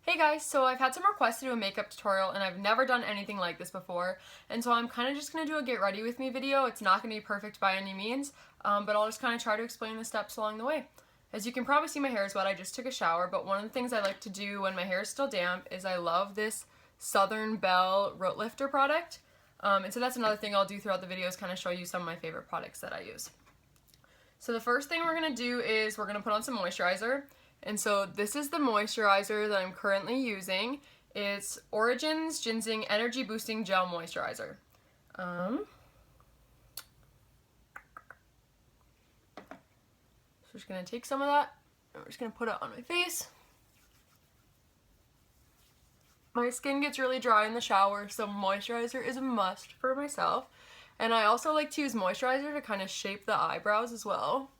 Hey guys, so I've had some requests to do a makeup tutorial and I've never done anything like this before, and so I'm kind of just going to do a get ready with me video. It's not going to be perfect by any means, but I'll just kind of try to explain the steps along the way. As you can probably see, my hair is wet. I just took a shower, but one of the things I like to do when my hair is still damp is I love this Southern Belle Root Lifter product, and so that's another thing I'll do throughout the video is kind of show you some of my favorite products that I use. So the first thing we're going to do is we're going to put on some moisturizer. And so this is the moisturizer that I'm currently using. It's Origin's Ginseng Energy Boosting Gel Moisturizer. So we're just going to take some of that and we're just going to put it on my face. My skin gets really dry in the shower, so moisturizer is a must for myself. And I also like to use moisturizer to kind of shape the eyebrows as well.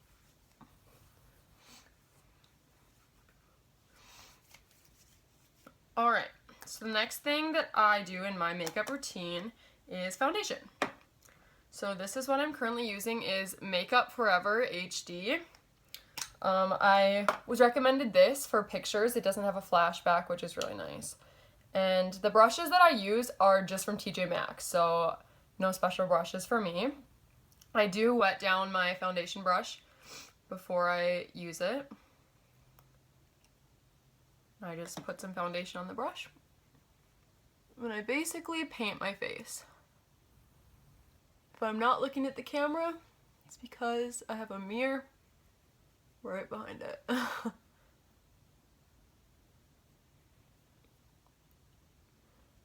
Alright, so the next thing that I do in my makeup routine is foundation. So this is what I'm currently using is Makeup Forever HD. I was recommended this for pictures. It doesn't have a flashback, which is really nice. And the brushes that I use are just from TJ Maxx, so no special brushes for me. I do wet down my foundation brush before I use it. I just put some foundation on the brush and I basically paint my face. If I'm not looking at the camera, it's because I have a mirror right behind it.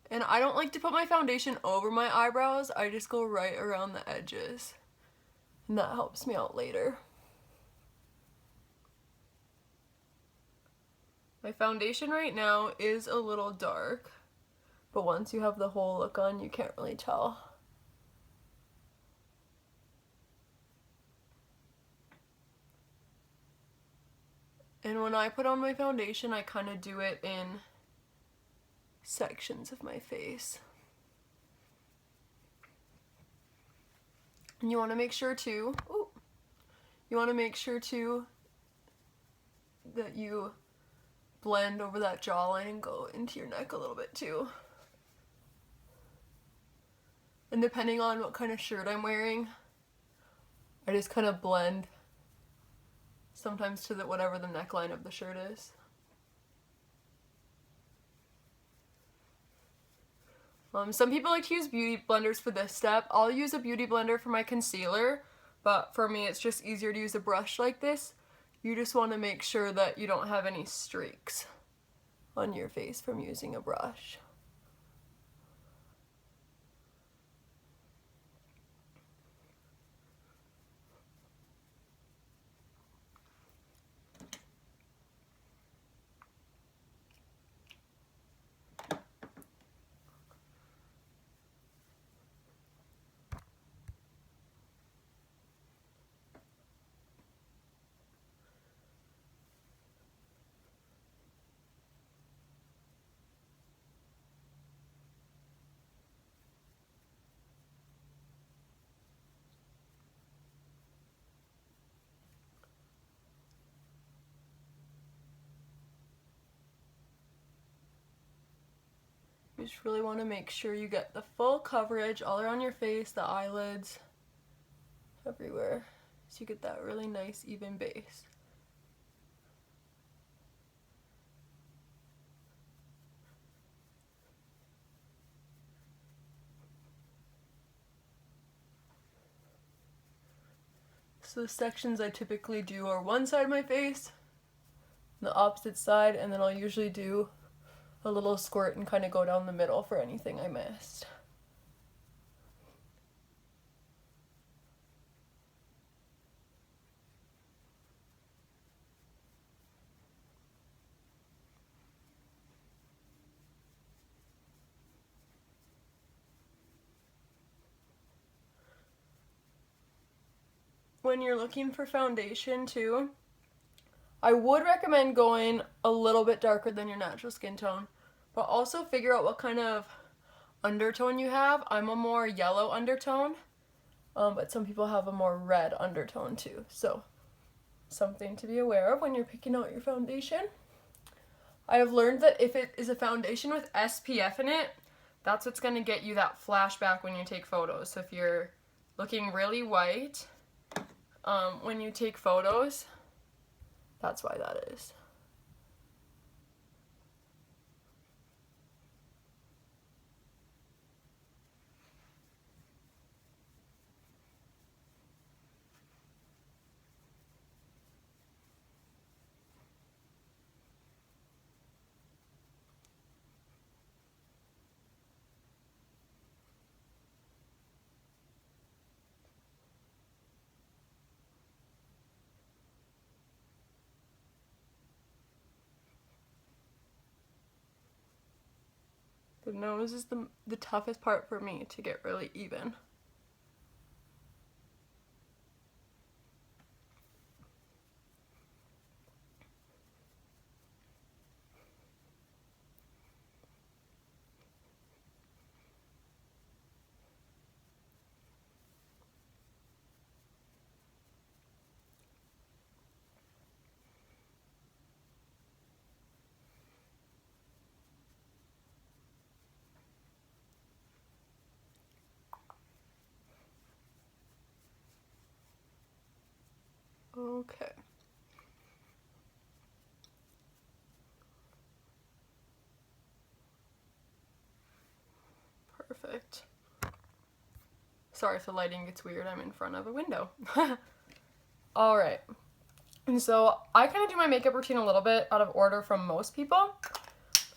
And I don't like to put my foundation over my eyebrows, I just go right around the edges. And that helps me out later. My foundation right now is a little dark, but once you have the whole look on, you can't really tell. And when I put on my foundation, I kind of do it in sections of my face. And you want to make sure too, that you blend over that jawline and go into your neck a little bit too. And depending on what kind of shirt I'm wearing, I just kind of blend sometimes to whatever the neckline of the shirt is. Some people like to use beauty blenders for this step. I'll use a beauty blender for my concealer, but for me it's just easier to use a brush like this. You just want to make sure that you don't have any streaks on your face from using a brush. You just really want to make sure you get the full coverage all around your face, the eyelids, everywhere, so you get that really nice even base. So the sections I typically do are one side of my face, the opposite side, and then I'll usually do a little squirt and kind of go down the middle for anything I missed. When you're looking for foundation too, I would recommend going a little bit darker than your natural skin tone, but also figure out what kind of undertone you have. I'm a more yellow undertone, but some people have a more red undertone too, so something to be aware of when you're picking out your foundation. I have learned that if it is a foundation with SPF in it, that's what's going to get you that flashback when you take photos. So if you're looking really white when you take photos, that's why that is. The nose is the toughest part for me to get really even. Okay. Perfect. Sorry if the lighting gets weird, I'm in front of a window. Alright. And so I kind of do my makeup routine a little bit out of order from most people.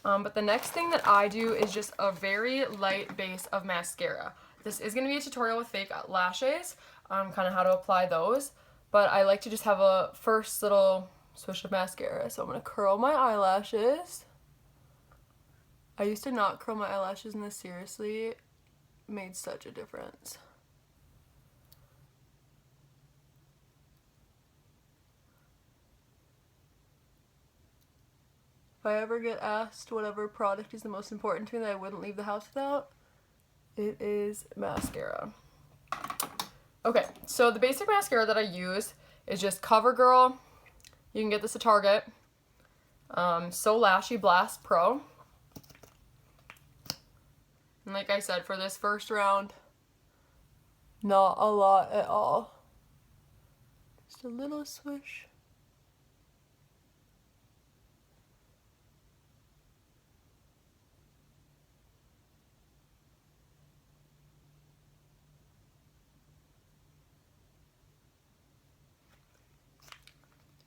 But the next thing that I do is just a very light base of mascara. This is going to be a tutorial with fake lashes, kind of how to apply those. But I like to just have a first little swish of mascara. So I'm going to curl my eyelashes. I used to not curl my eyelashes, and this seriously made such a difference. If I ever get asked whatever product is the most important to me that I wouldn't leave the house without, it is mascara. Okay, so the basic mascara that I use is just CoverGirl. You can get this at Target. So Lashy Blast Pro. And like I said, for this first round, not a lot at all. Just a little swish.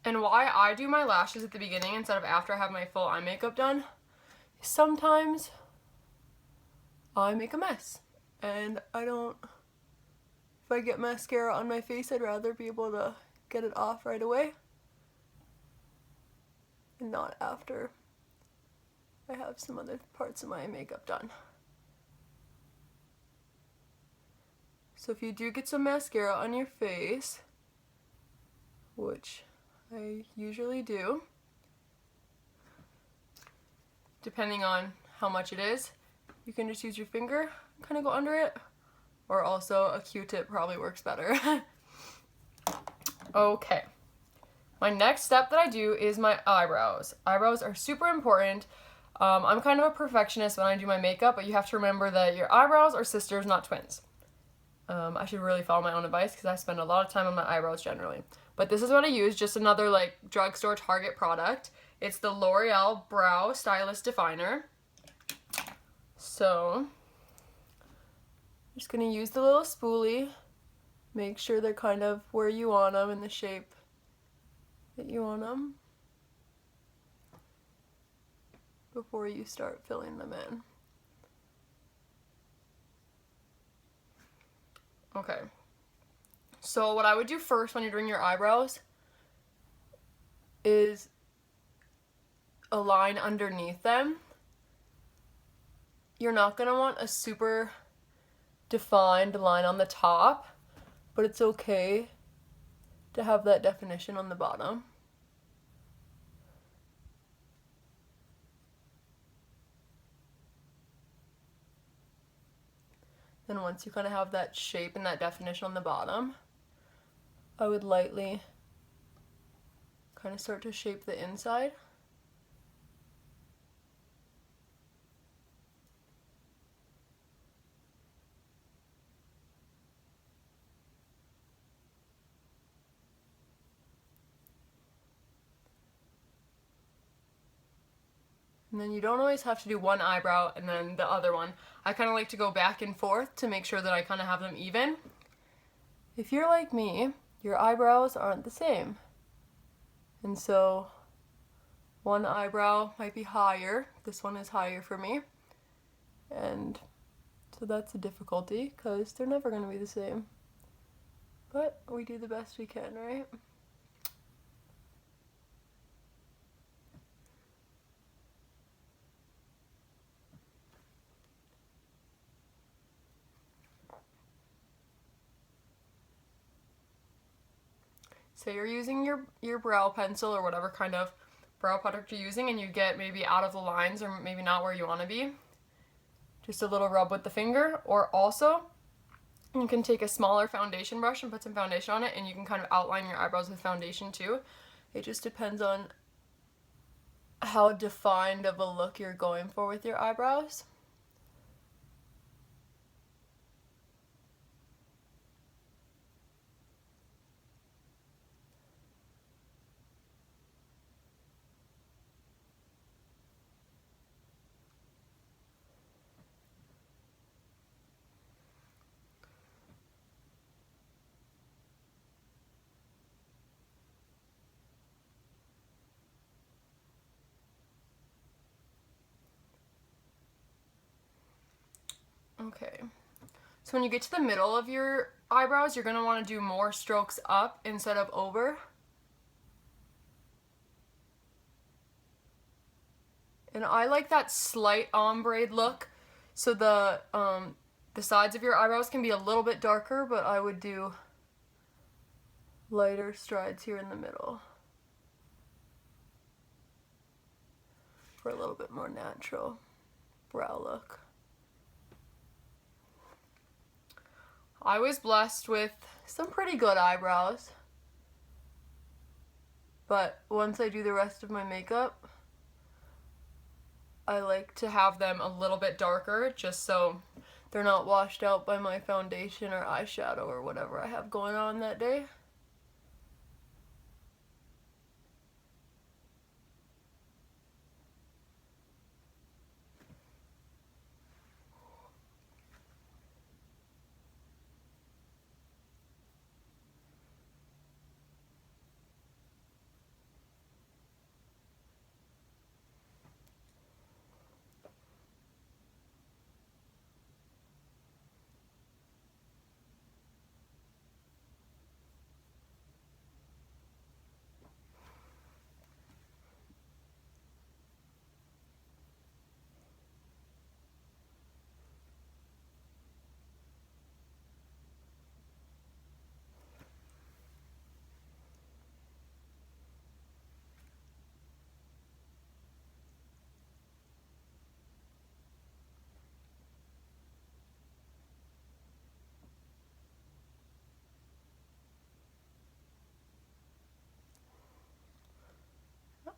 And why I do my lashes at the beginning instead of after I have my full eye makeup done, sometimes I make a mess. And I don't, if I get mascara on my face, I'd rather be able to get it off right away and not after I have some other parts of my makeup done. So if you do get some mascara on your face, which I usually do, depending on how much it is, you can just use your finger, kind of go under it, or also a Q-tip probably works better. Okay, my next step that I do is my eyebrows. Eyebrows are super important. I'm kind of a perfectionist when I do my makeup, but you have to remember that your eyebrows are sisters, not twins. I should really follow my own advice because I spend a lot of time on my eyebrows generally. But this is what I use, just another like drugstore Target product. It's the L'Oreal Brow Stylist Definer. So, I'm just going to use the little spoolie. Make sure they're kind of where you want them, in the shape that you want them, before you start filling them in. Okay, so what I would do first when you're doing your eyebrows is a line underneath them. You're not going to want a super defined line on the top, but it's okay to have that definition on the bottom. Then once you kind of have that shape and that definition on the bottom, I would lightly kind of start to shape the inside. And then you don't always have to do one eyebrow and then the other one. I kind of like to go back and forth to make sure that I kind of have them even. If you're like me, your eyebrows aren't the same. And so one eyebrow might be higher. This one is higher for me. And so that's a difficulty because they're never going to be the same. But we do the best we can, right? Say you're using your brow pencil or whatever kind of brow product you're using and you get maybe out of the lines or maybe not where you want to be. Just a little rub with the finger, or also you can take a smaller foundation brush and put some foundation on it and you can kind of outline your eyebrows with foundation too. It just depends on how defined of a look you're going for with your eyebrows. Okay, so when you get to the middle of your eyebrows, you're going to want to do more strokes up instead of over. And I like that slight ombre look, so the sides of your eyebrows can be a little bit darker, but I would do lighter strides here in the middle for a little bit more natural brow look. I was blessed with some pretty good eyebrows, but once I do the rest of my makeup, I like to have them a little bit darker just so they're not washed out by my foundation or eyeshadow or whatever I have going on that day.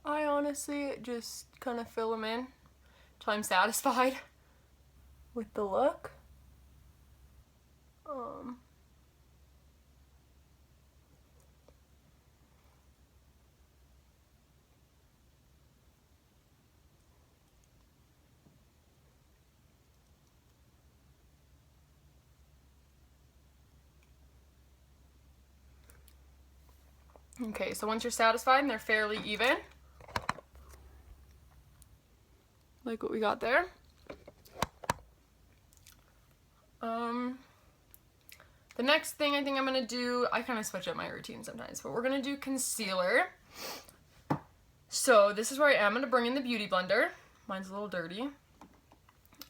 I honestly just kind of fill them in till I'm satisfied with the look. Okay, so once you're satisfied and they're fairly even, like what we got there, the next thing I think I'm gonna do, I kind of switch up my routine sometimes, but we're gonna do concealer. So this is where I am gonna bring in the Beauty Blender. Mine's a little dirty.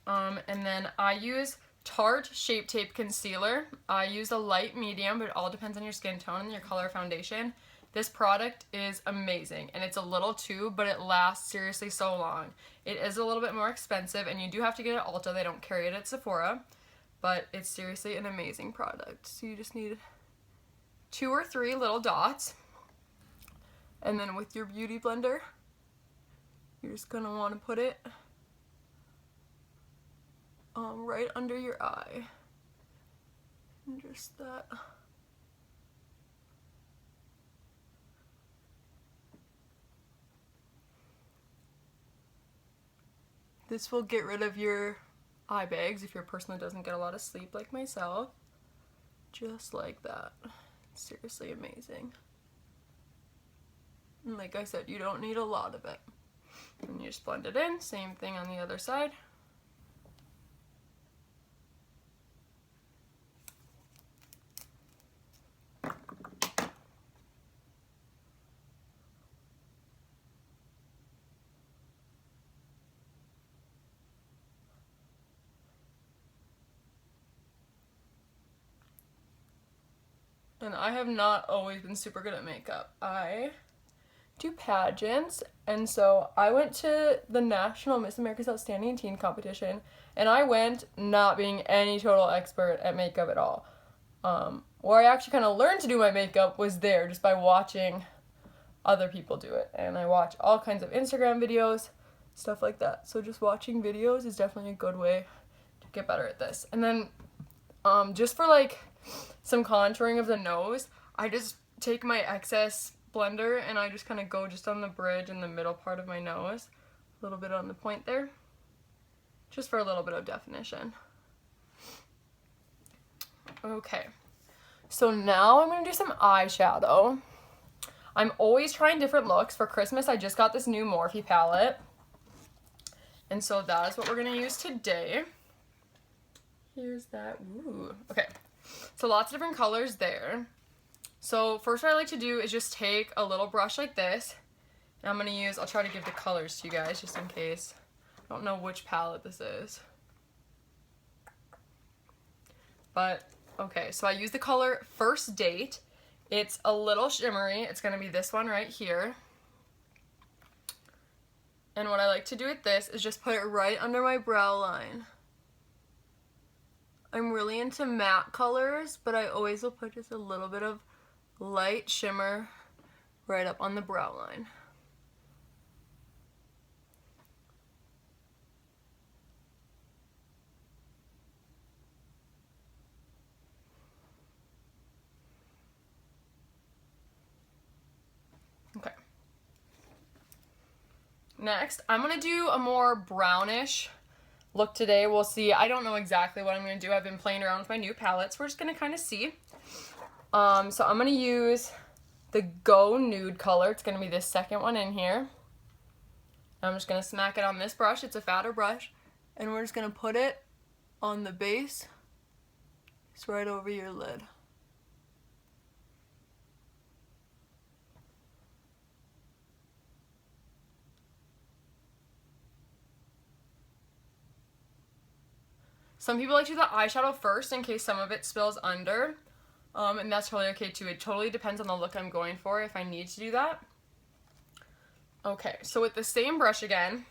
And then I use Tarte Shape Tape Concealer. I use a light medium, but it all depends on your skin tone and your color foundation. This product is amazing, and it's a little tube, but it lasts seriously so long. It is a little bit more expensive, and you do have to get it at Ulta. They don't carry it at Sephora, but it's seriously an amazing product. So you just need 2 or 3 little dots, and then with your Beauty Blender, you're just gonna want to put it right under your eye, and just that. This will get rid of your eye bags if you're a person that doesn't get a lot of sleep like myself. Just like that. It's seriously amazing. And like I said, you don't need a lot of it. And you just blend it in. Same thing on the other side. And I have not always been super good at makeup. I do pageants, and so I went to the National Miss America's Outstanding Teen competition, and I went not being any total expert at makeup at all. Where I actually kind of learned to do my makeup was there, just by watching other people do it. And I watch all kinds of Instagram videos, stuff like that. So just watching videos is definitely a good way to get better at this. And then just for like some contouring of the nose, I just take my excess blender and I just kind of go just on the bridge in the middle part of my nose, a little bit on the point there, just for a little bit of definition. Okay, so now I'm going to do some eyeshadow. I'm always trying different looks. For Christmas, I just got this new Morphe palette, and so that is what we're going to use today. Here's that. Ooh. Okay, so lots of different colors there. So first what I like to do is just take a little brush like this, and I'm going to use, I'll try to give the colors to you guys just in case. I don't know which palette this is. But, okay, so I use the color First Date. It's a little shimmery. It's going to be this one right here. And what I like to do with this is just put it right under my brow line. I'm really into matte colors, but I always will put just a little bit of light shimmer right up on the brow line. Okay. Next, I'm going to do a more brownish look today. We'll see. I don't know exactly what I'm going to do. I've been playing around with my new palettes. We're just going to kind of see. So I'm going to use the Go Nude color. It's going to be this second one in here. I'm just going to smack it on this brush. It's a fatter brush. And we're just going to put it on the base. It's right over your lid. Some people like to do the eyeshadow first in case some of it spills under. And that's totally okay too. It totally depends on the look I'm going for if I need to do that. Okay, so with the same brush again,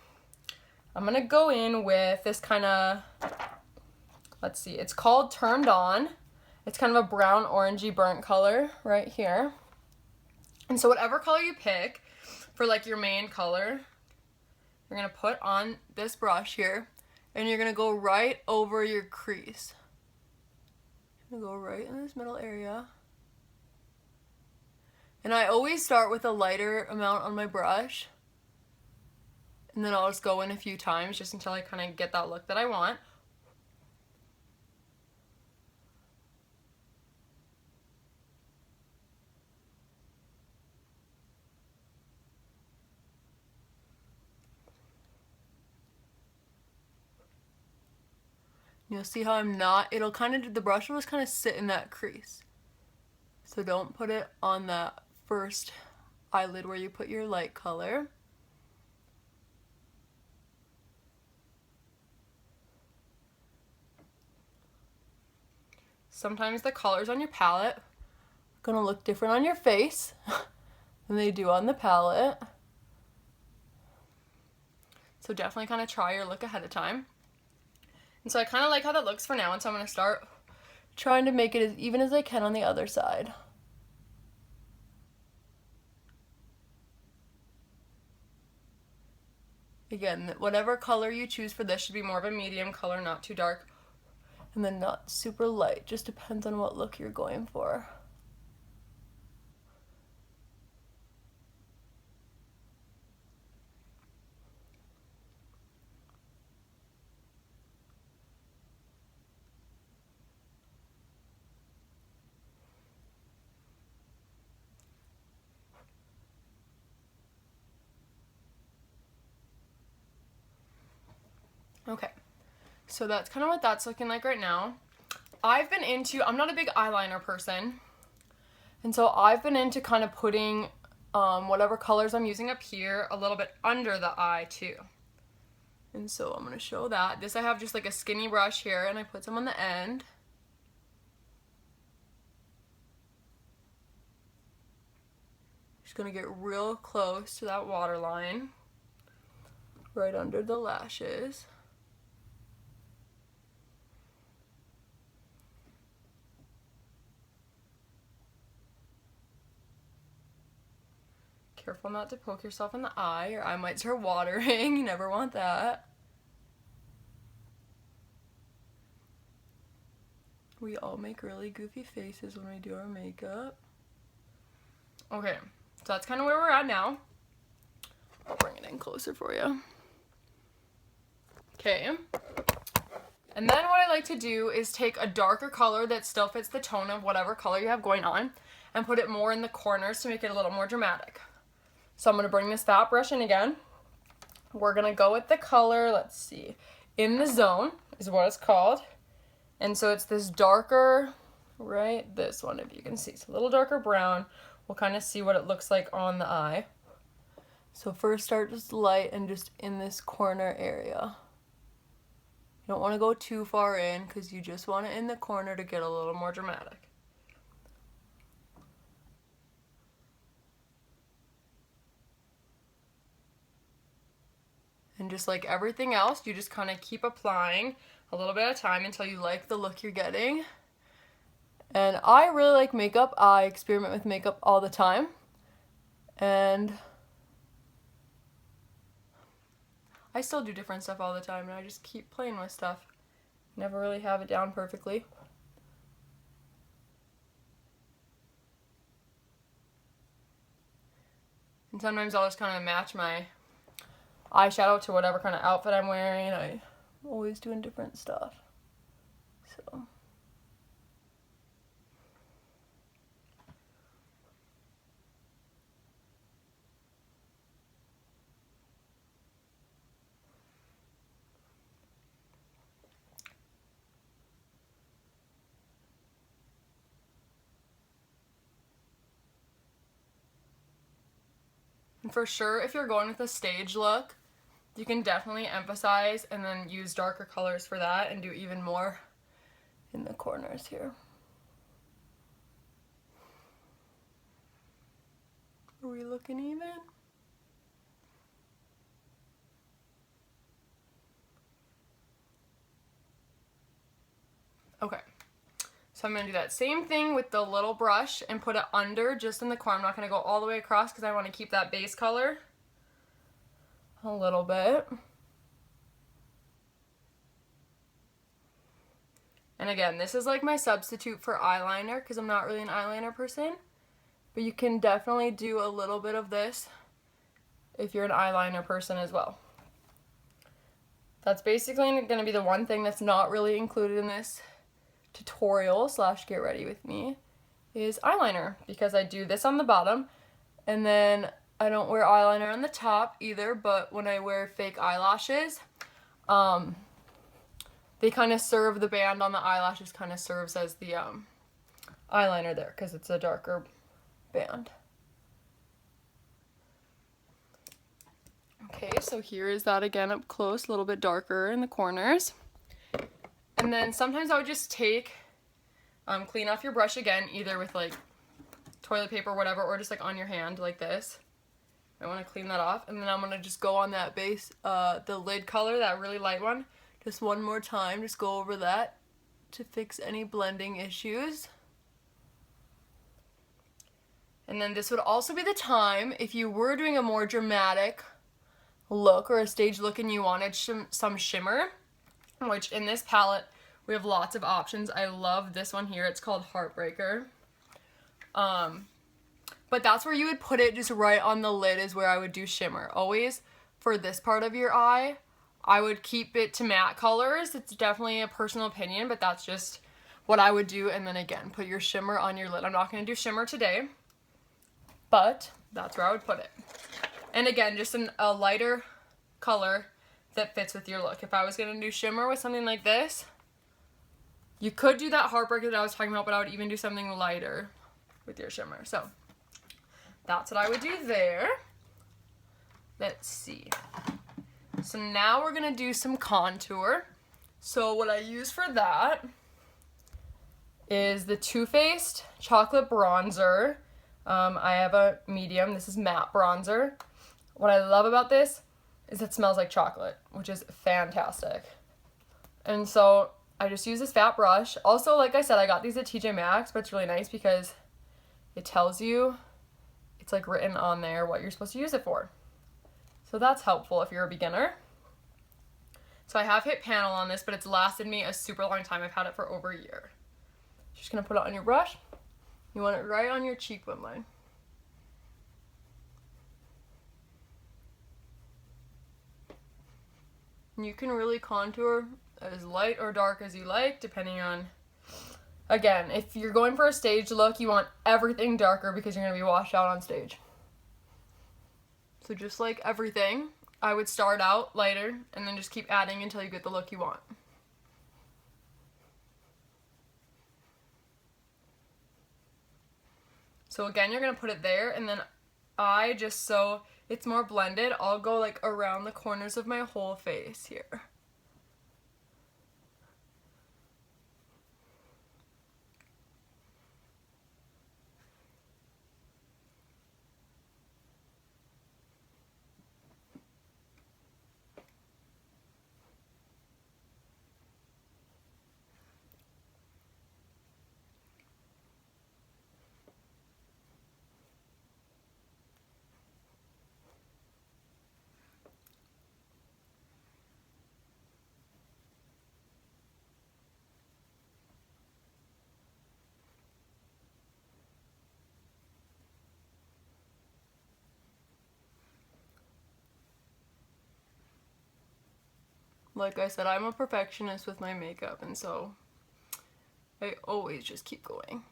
I'm going to go in with this kind of, let's see, it's called Turned On. It's kind of a brown orangey burnt color right here. And so whatever color you pick for like your main color, you're going to put on this brush here, and you're going to go right over your crease. I'm going to go right in this middle area. And I always start with a lighter amount on my brush. And then I'll just go in a few times just until I kind of get that look that I want. You'll see how I'm not, it'll kind of, the brush will just kind of sit in that crease. So don't put it on that first eyelid where you put your light color. Sometimes the colors on your palette are gonna look different on your face than they do on the palette. So definitely kind of try your look ahead of time. And so I kind of like how that looks for now, and so I'm going to start trying to make it as even as I can on the other side. Again, whatever color you choose for this should be more of a medium color, not too dark, and then not super light. Just depends on what look you're going for. Okay, so that's kind of what that's looking like right now. I'm not a big eyeliner person, and so I've been into kind of putting whatever colors I'm using up here a little bit under the eye too. And so I'm going to show that. This I have just like a skinny brush here, and I put some on the end. Just going to get real close to that waterline, right under the lashes. Careful not to poke yourself in the eye. Your eye might start watering. You never want that. We all make really goofy faces when we do our makeup. Okay, so that's kind of where we're at now. I'll bring it in closer for you. Okay. And then what I like to do is take a darker color that still fits the tone of whatever color you have going on and put it more in the corners to make it a little more dramatic. So I'm going to bring this fat brush in again. We're going to go with the color, let's see, In the Zone is what it's called. And so it's this darker, right, this one if you can see. It's a little darker brown. We'll kind of see what it looks like on the eye. So first start just light and just in this corner area. You don't want to go too far in because you just want it in the corner to get a little more dramatic. And just like everything else, you just kind of keep applying a little bit at a time until you like the look you're getting. And I really like makeup. I experiment with makeup all the time. And I still do different stuff all the time, and I just keep playing with stuff. Never really have it down perfectly. And sometimes I'll just kind of match my eyeshadow to whatever kind of outfit I'm wearing. I'm always doing different stuff. So. And for sure, if you're going with a stage look, you can definitely emphasize and then use darker colors for that and do even more in the corners here. Are we looking even? Okay. So I'm going to do that same thing with the little brush and put it under just in the corner. I'm not going to go all the way across because I want to keep that base color a little bit. And again, this is like my substitute for eyeliner because I'm not really an eyeliner person. But you can definitely do a little bit of this if you're an eyeliner person as well. That's basically going to be the one thing that's not really included in this tutorial / get ready with me is eyeliner, because I do this on the bottom and then I don't wear eyeliner on the top either, but when I wear fake eyelashes, they kind of serve, the band on the eyelashes kind of serves as the eyeliner there because it's a darker band. Okay, so here is that again up close, a little bit darker in the corners. And then sometimes I would just take, clean off your brush again, either with like toilet paper or whatever, or just like on your hand like this. I want to clean that off. And then I'm going to just go on that base, the lid color, that really light one, just one more time, just go over that to fix any blending issues. And then this would also be the time, if you were doing a more dramatic look or a stage look and you wanted some shimmer, which in this palette we have lots of options. I love this one here. It's called Heartbreaker. But that's where you would put it, just right on the lid is where I would do shimmer. Always for this part of your eye, I would keep it to matte colors. It's definitely a personal opinion, but that's just what I would do. And then again, put your shimmer on your lid. I'm not going to do shimmer today, but that's where I would put it. And again, just a lighter color that fits with your look. If I was going to do shimmer with something like this, you could do that heartbreaker that I was talking about, but I would even do something lighter with your shimmer. So that's what I would do there. Let's see. So now we're going to do some contour. So what I use for that is the Too Faced Chocolate Bronzer. I have a medium. This is matte bronzer. What I love about this is it smells like chocolate, which is fantastic. And so I just use this fat brush. Also, like I said, I got these at TJ Maxx, but it's really nice because it tells you, it's like written on there what you're supposed to use it for. So that's helpful if you're a beginner. So I have hit panel on this, but it's lasted me a super long time. I've had it for over a year. Just gonna put it on your brush. You want it right on your cheekbone line. And you can really contour as light or dark as you like, depending on, again, if you're going for a stage look, you want everything darker because you're gonna be washed out on stage. So just like everything, I would start out lighter and then just keep adding until you get the look you want. So again, you're going to put it there, and then I just, so it's more blended, I'll go like around the corners of my whole face here. Like I said, I'm a perfectionist with my makeup, and so I always just keep going.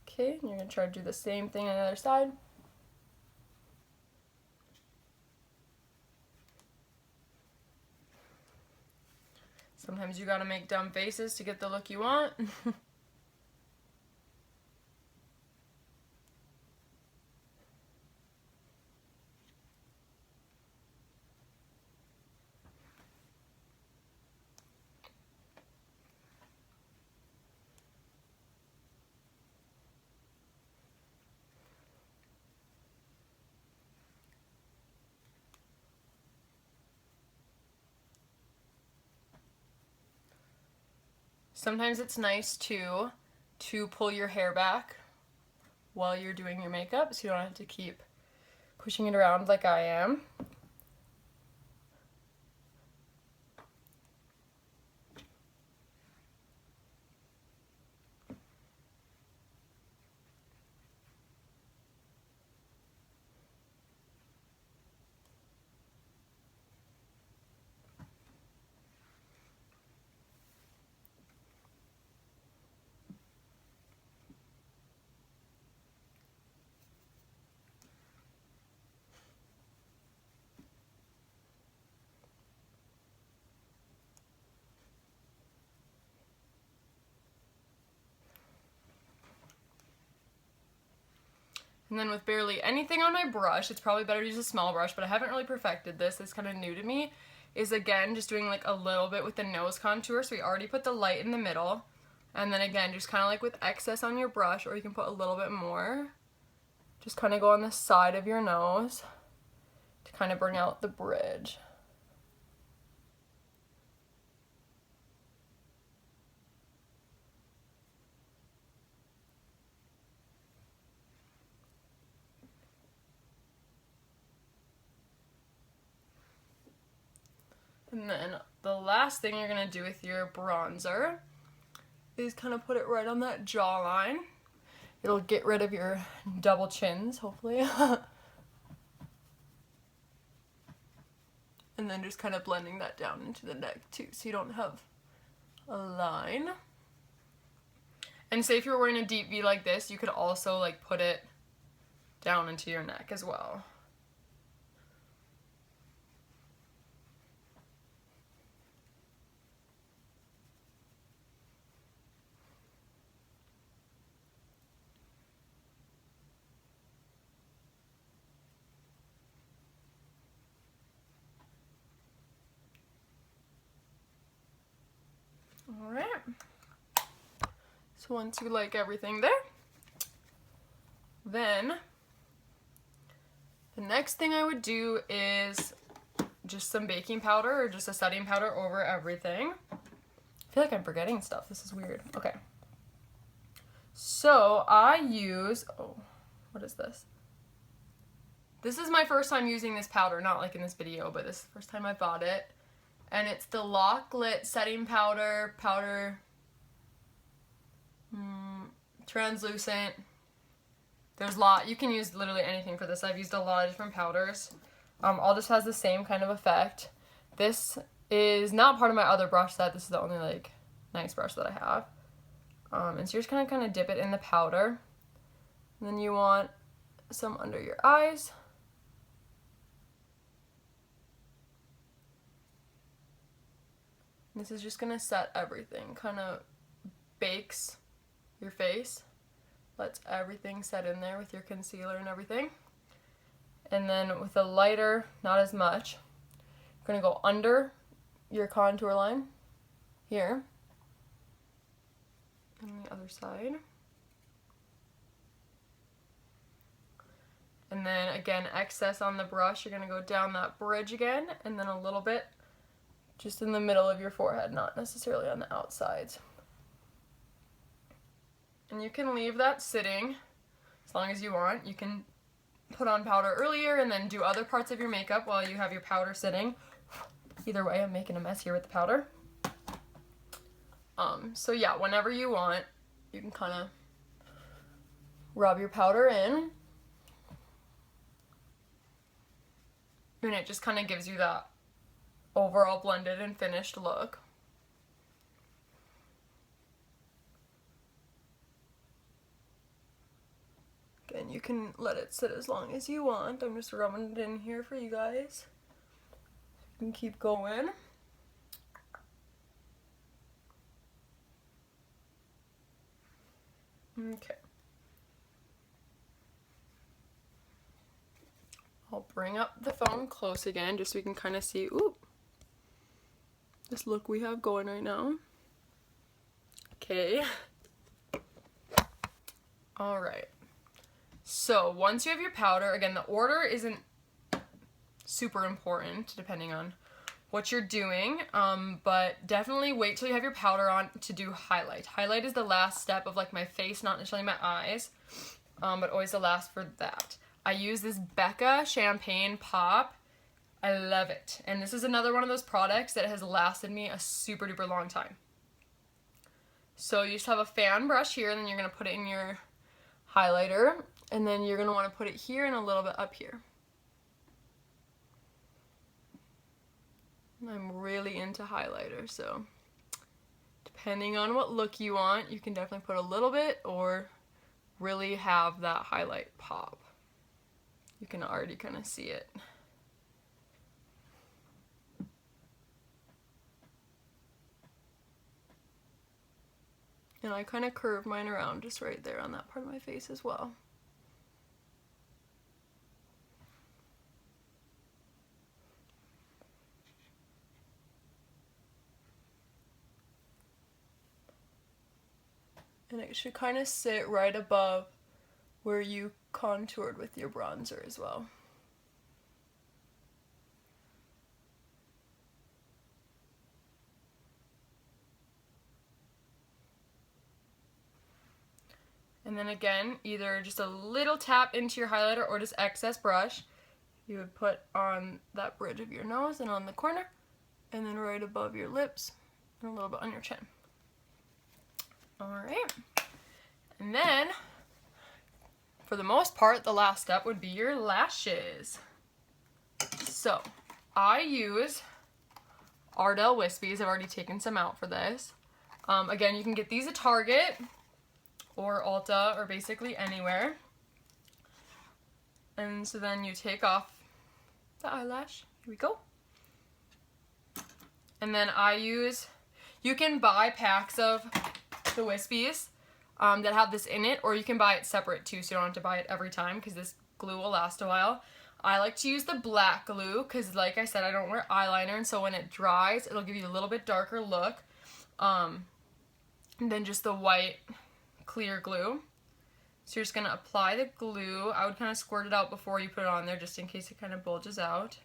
Okay, and you're going to try to do the same thing on the other side. Sometimes you gotta make dumb faces to get the look you want. Sometimes it's nice to pull your hair back while you're doing your makeup, so you don't have to keep pushing it around like I am. And then with barely anything on my brush, it's probably better to use a small brush, but I haven't really perfected this. It's kind of new to me. Is again, just doing like a little bit with the nose contour. So we already put the light in the middle. And then again, just kind of like with excess on your brush, or you can put a little bit more. Just kind of go on the side of your nose to kind of bring out the bridge. And then the last thing you're going to do with your bronzer is kind of put it right on that jawline. It'll get rid of your double chins, hopefully. And then just kind of blending that down into the neck too, so you don't have a line. And say if you're wearing a deep V like this, you could also like put it down into your neck as well. So once you like everything there, then the next thing I would do is just some baking powder or just a setting powder over everything. I feel like I'm forgetting stuff. This is weird. Okay. So I use, oh, what is this? This is my first time using this powder, not like in this video, but this is the first time I bought it. And it's the Lock Lit Setting Powder, translucent. There's a lot. You can use literally anything for this. I've used a lot of different powders. All this has the same kind of effect. This is not part of my other brush set. This is the only like nice brush that I have. And so you're just gonna kind of dip it in the powder. And then you want some under your eyes. This is just gonna set everything, kind of bakes your face, lets everything set in there with your concealer and everything. And then with a lighter, not as much, you're gonna go under your contour line here, and the other side. And then again, excess on the brush, you're gonna go down that bridge again, and then a little bit just in the middle of your forehead, not necessarily on the outsides. And you can leave that sitting as long as you want. You can put on powder earlier and then do other parts of your makeup while you have your powder sitting. Either way, I'm making a mess here with the powder. So yeah, whenever you want, you can kind of rub your powder in. And it just kind of gives you that overall blended and finished look. Again, you can let it sit as long as you want. I'm just rubbing it in here for you guys. You can keep going. Okay. I'll bring up the phone close again just so we can kind of see, ooh, this look we have going right now. Okay. All right. So once you have your powder, again, the order isn't super important depending on what you're doing, but definitely wait till you have your powder on to do highlight. Highlight is the last step of like my face, not necessarily my eyes, but always the last for that. I use this Becca Champagne Pop. I love it. And this is another one of those products that has lasted me a super duper long time. So you just have a fan brush here, and then you're going to put it in your highlighter, and then you're going to want to put it here and a little bit up here. I'm really into highlighter, so depending on what look you want, you can definitely put a little bit or really have that highlight pop. You can already kind of see it. And I kind of curve mine around just right there on that part of my face as well. And it should kind of sit right above where you contoured with your bronzer as well. And then again, either just a little tap into your highlighter or just excess brush you would put on that bridge of your nose and on the corner, and then right above your lips and a little bit on your chin. Alright, and then for the most part, the last step would be your lashes. So I use Ardell Wispies. I've already taken some out for this. Again, you can get these at Target or Ulta or basically anywhere. And so then you take off the eyelash. Here we go. And then you can buy packs of the Wispies that have this in it, or you can buy it separate too, so you don't have to buy it every time because this glue will last a while. I like to use the black glue because, like I said, I don't wear eyeliner, and so when it dries, it'll give you a little bit darker look than just the white clear glue. So you're just going to apply the glue. I would kind of squirt it out before you put it on there just in case it kind of bulges out.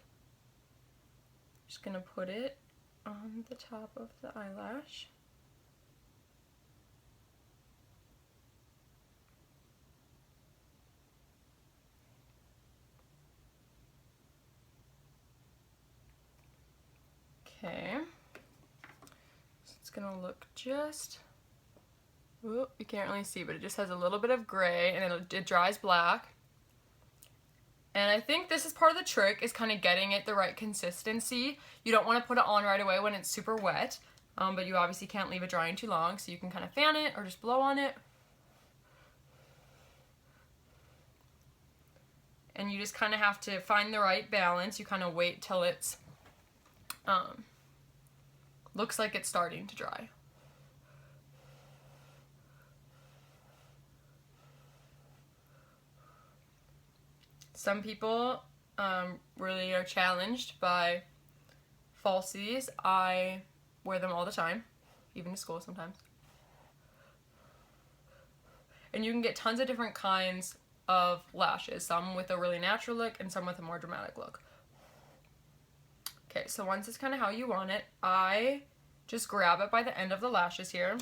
Just going to put it on the top of the eyelash. Okay, so it's gonna look just, you can't really see, but it just has a little bit of gray, and it dries black. And I think this is part of the trick, is kind of getting it the right consistency. You don't want to put it on right away when it's super wet, but you obviously can't leave it drying too long, so you can kind of fan it or just blow on it. And you just kind of have to find the right balance. You kind of wait till it's looks like it's starting to dry. Some people really are challenged by falsies. I wear them all the time, even to school sometimes. And you can get tons of different kinds of lashes, some with a really natural look and some with a more dramatic look. Okay, so once it's kind of how you want it, I just grab it by the end of the lashes here.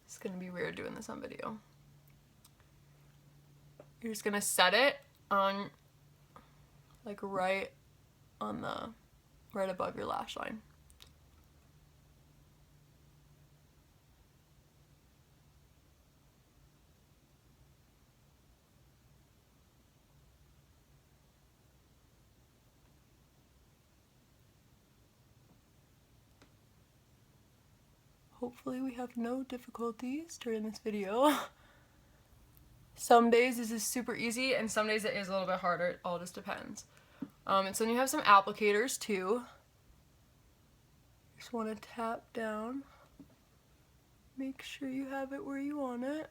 It's gonna be weird doing this on video. You're just gonna set it on, like right above your lash line. Hopefully we have no difficulties during this video. Some days this is super easy and some days it is a little bit harder. It all just depends. And so then you have some applicators too. Just want to tap down. Make sure you have it where you want it.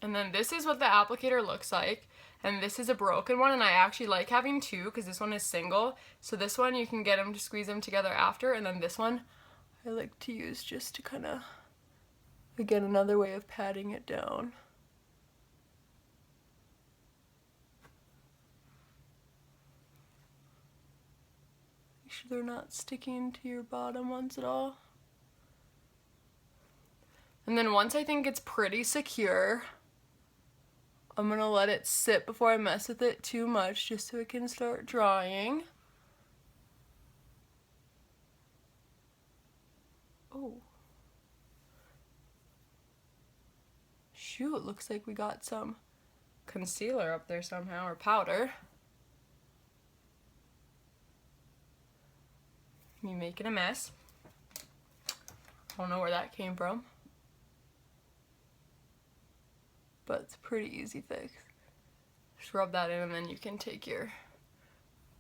And then this is what the applicator looks like. And this is a broken one, and I actually like having two because this one is single. So this one you can get them to squeeze them together after, and then this one I like to use just to kind of, again, another way of patting it down. Make sure they're not sticking to your bottom ones at all. And then once I think it's pretty secure, I'm gonna let it sit before I mess with it too much, just so it can start drying. Oh. Shoot, looks like we got some concealer up there somehow, or powder. Me making a mess. I don't know where that came from. But it's a pretty easy fix. Just rub that in and then you can take your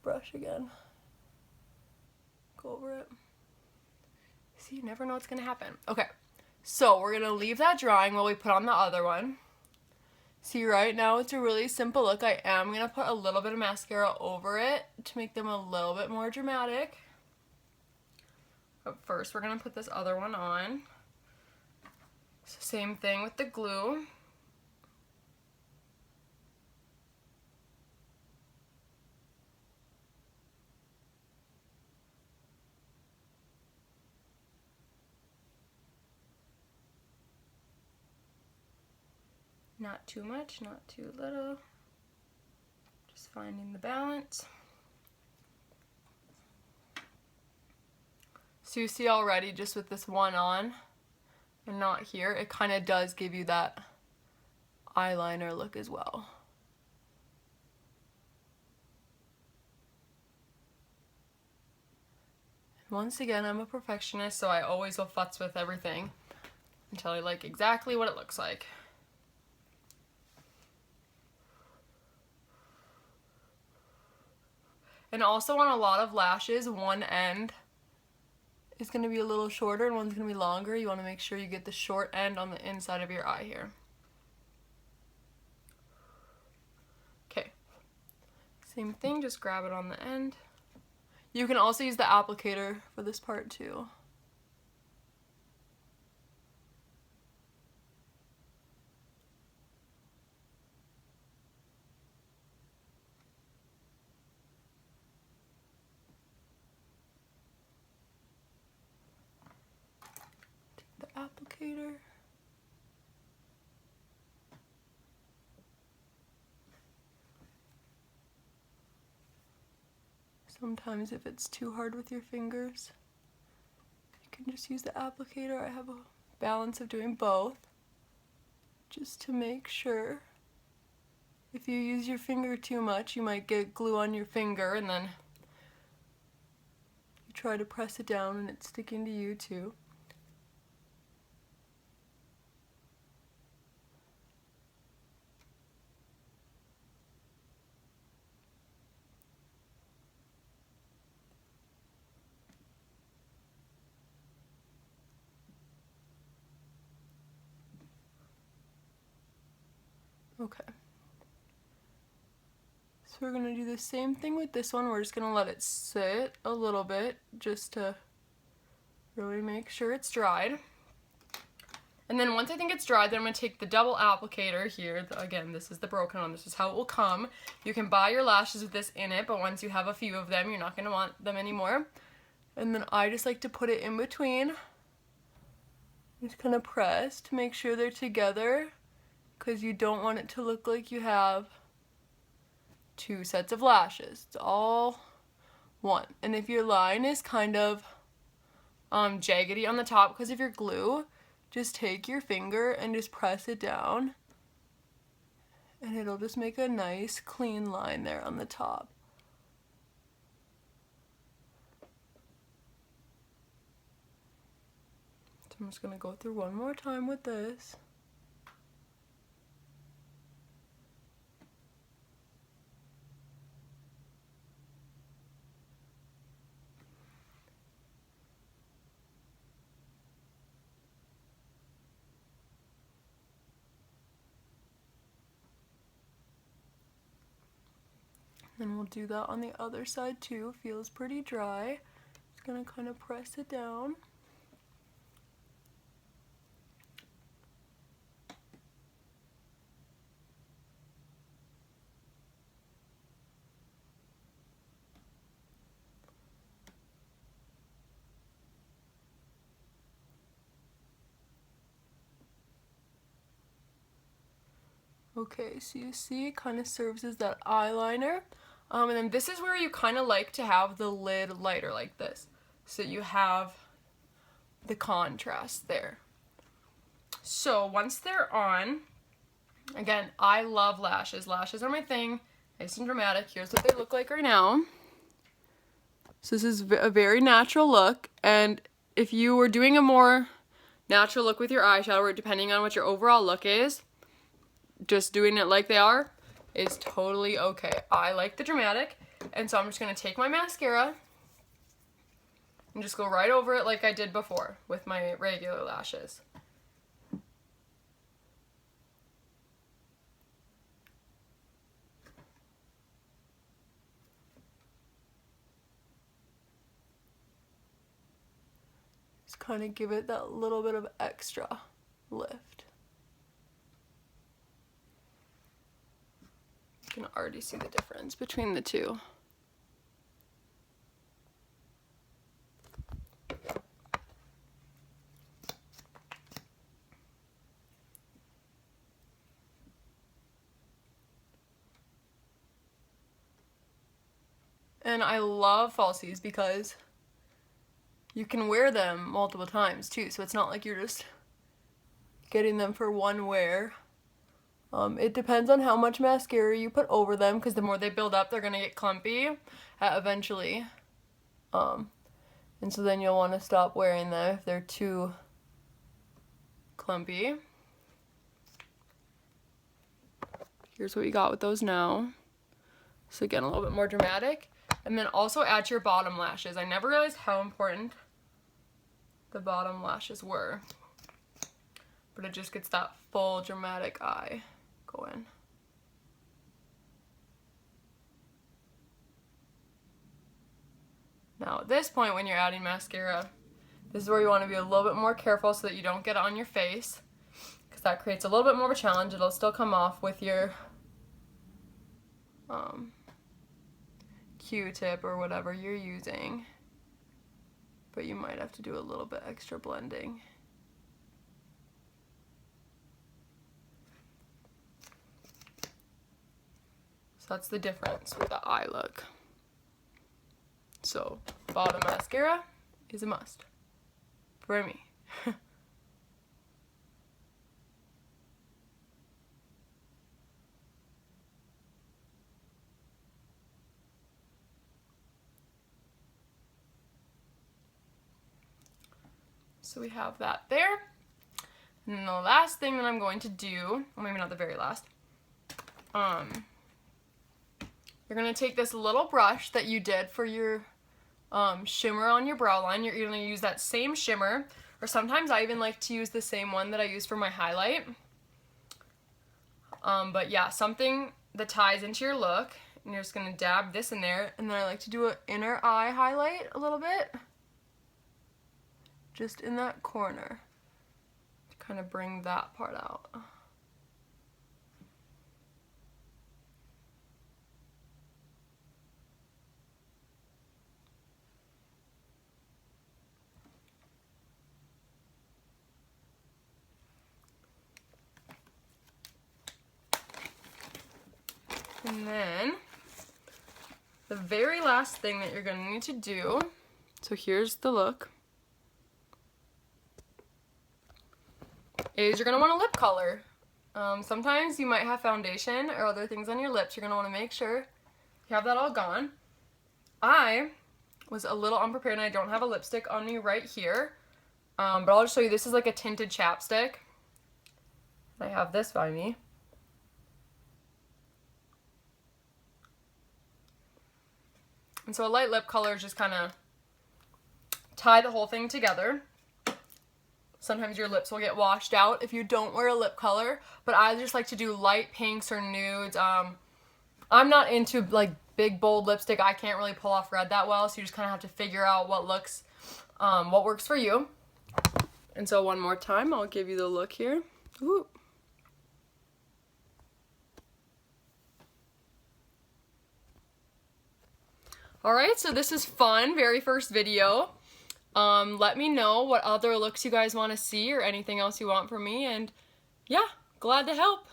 brush again. Go over it. See, you never know what's gonna happen. Okay, so we're gonna leave that drying while we put on the other one. See, right now it's a really simple look. I am gonna put a little bit of mascara over it to make them a little bit more dramatic. But first we're gonna put this other one on. So same thing with the glue. Not too much, not too little. Just finding the balance. So you see already, just with this one on and not here, it kind of does give you that eyeliner look as well. Once again, I'm a perfectionist, so I always will futz with everything until I like exactly what it looks like. And also on a lot of lashes, one end is going to be a little shorter and one's going to be longer. You want to make sure you get the short end on the inside of your eye here. Okay. Same thing, just grab it on the end. You can also use the applicator for this part too. Take the applicator. Sometimes if it's too hard with your fingers, you can just use the applicator. I have a balance of doing both, just to make sure. If you use your finger too much, you might get glue on your finger, and then you try to press it down and it's sticking to you too. Okay. So we're going to do the same thing with this one. We're just going to let it sit a little bit just to really make sure it's dried. And then once I think it's dried, then I'm going to take the double applicator here. Again, this is the broken one. This is how it will come. You can buy your lashes with this in it, but once you have a few of them, you're not going to want them anymore. And then I just like to put it in between. Just kind of press to make sure they're together, because you don't want it to look like you have two sets of lashes. It's all one. And if your line is kind of jaggedy on the top because of your glue, just take your finger and just press it down, and it'll just make a nice clean line there on the top. So I'm just going to go through one more time with this. And we'll do that on the other side too. Feels pretty dry. Just gonna kind of press it down. Okay, so you see it kind of serves as that eyeliner. And then this is where you kind of like to have the lid lighter like this, so you have the contrast there. So once they're on, again, I love lashes. Lashes are my thing. Nice and dramatic. Here's what they look like right now. So this is a very natural look, and if you were doing a more natural look with your eyeshadow, or depending on what your overall look is, just doing it like they are is totally okay. I like the dramatic, and so I'm just going to take my mascara and just go right over it like I did before with my regular lashes. Just kind of give it that little bit of extra lift. You can already see the difference between the two. And I love falsies because you can wear them multiple times too, so it's not like you're just getting them for one wear. It depends on how much mascara you put over them, because the more they build up, they're going to get clumpy eventually. And so then you'll want to stop wearing them if they're too clumpy. Here's what we got with those now. So again, a little bit more dramatic. And then also add your bottom lashes. I never realized how important the bottom lashes were. But it just gets that full dramatic eye going. Now at this point when you're adding mascara, this is where you want to be a little bit more careful so that you don't get it on your face, because that creates a little bit more of a challenge. It'll still come off with your Q-tip or whatever you're using, but you might have to do a little bit extra blending. So that's the difference with the eye look. So bottom mascara is a must for me. So we have that there. And then the last thing that I'm going to do, or maybe not the very last, you're going to take this little brush that you did for your shimmer on your brow line. You're going to use that same shimmer, or sometimes I even like to use the same one that I use for my highlight. But yeah, something that ties into your look, and you're just going to dab this in there, and then I like to do an inner eye highlight a little bit, just in that corner, to kind of bring that part out. And then the very last thing that you're going to need to do, so here's the look, is you're going to want a lip color. Sometimes you might have foundation or other things on your lips. You're going to want to make sure you have that all gone. I was a little unprepared and I don't have a lipstick on me right here, but I'll just show you. This is like a tinted chapstick. I have this by me. And so a light lip color is just kind of tie the whole thing together. Sometimes your lips will get washed out if you don't wear a lip color, but I just like to do light pinks or nudes. I'm not into like big bold lipstick. I can't really pull off red that well, so you just kind of have to figure out what looks, what works for you. And so one more time, I'll give you the look here. Ooh. Alright, so this is fun, very first video. Let me know what other looks you guys want to see or anything else you want from me, and yeah, glad to help.